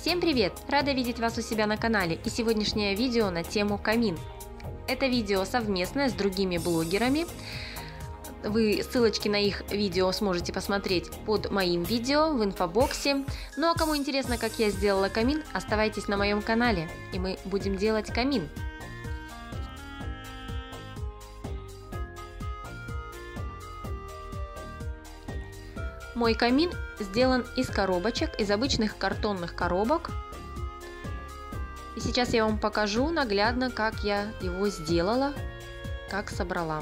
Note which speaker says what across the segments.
Speaker 1: Всем привет! Рада видеть вас у себя на канале, и сегодняшнее видео на тему камин. Это видео совместное с другими блогерами. Вы ссылочки на их видео сможете посмотреть под моим видео в инфобоксе. Ну а кому интересно, как я сделала камин, оставайтесь на моем канале, и мы будем делать камин. Мой камин сделан из коробочек, из обычных картонных коробок. И сейчас я вам покажу наглядно, как я его сделала, как собрала.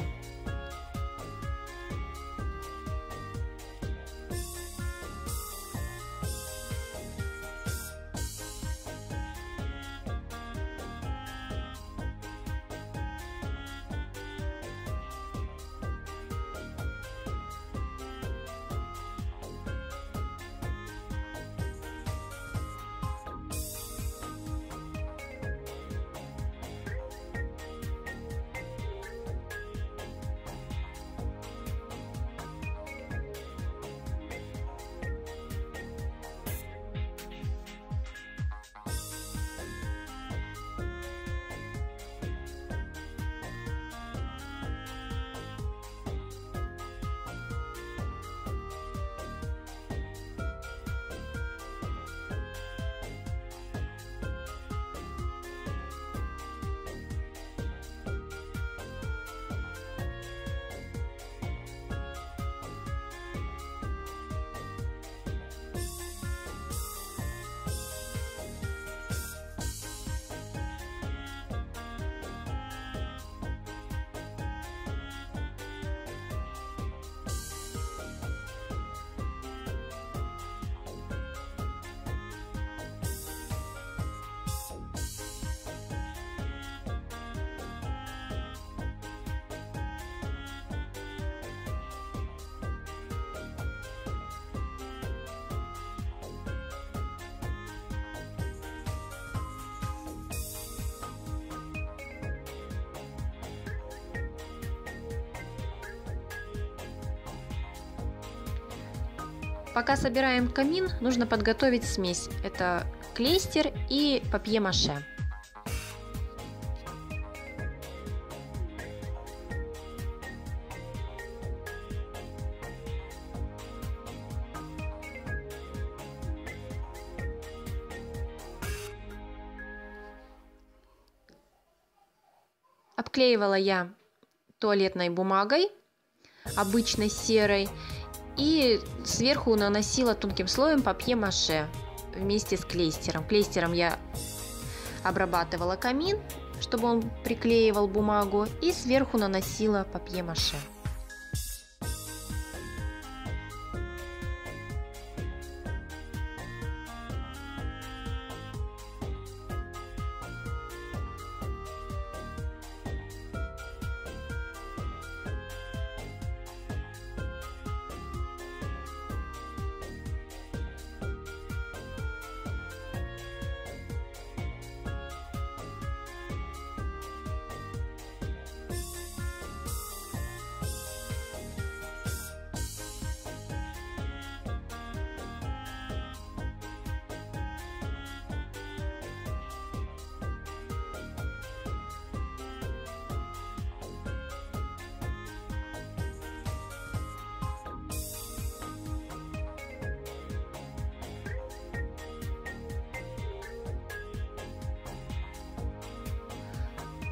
Speaker 1: Пока собираем камин, нужно подготовить смесь. Это клейстер и папье-маше. Обклеивала я туалетной бумагой, обычной серой. И сверху наносила тонким слоем папье-маше вместе с клейстером. Клейстером я обрабатывала камин, чтобы он приклеивал бумагу, и сверху наносила папье-маше.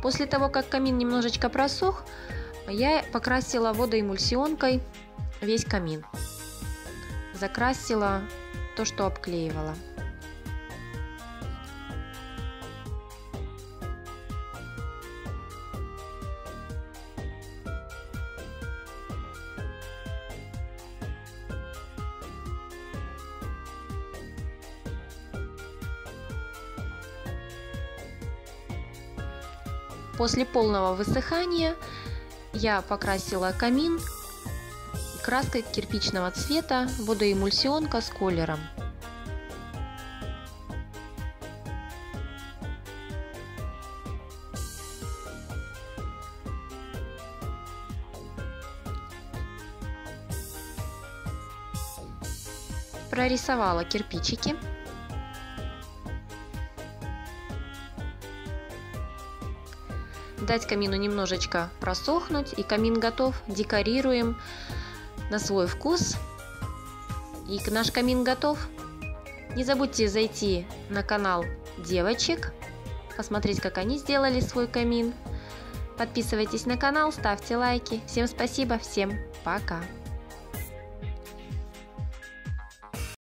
Speaker 1: После того, как камин немножечко просох, я покрасила водоэмульсионкой весь камин. Закрасила то, что обклеивала. После полного высыхания я покрасила камин краской кирпичного цвета, водоэмульсионка с колером. Прорисовала кирпичики. дать камину немножечко просохнуть, и камин готов. Декорируем на свой вкус, и наш камин готов. Не забудьте зайти на канал девочек, посмотреть, как они сделали свой камин. Подписывайтесь на канал, ставьте лайки. Всем спасибо, всем пока!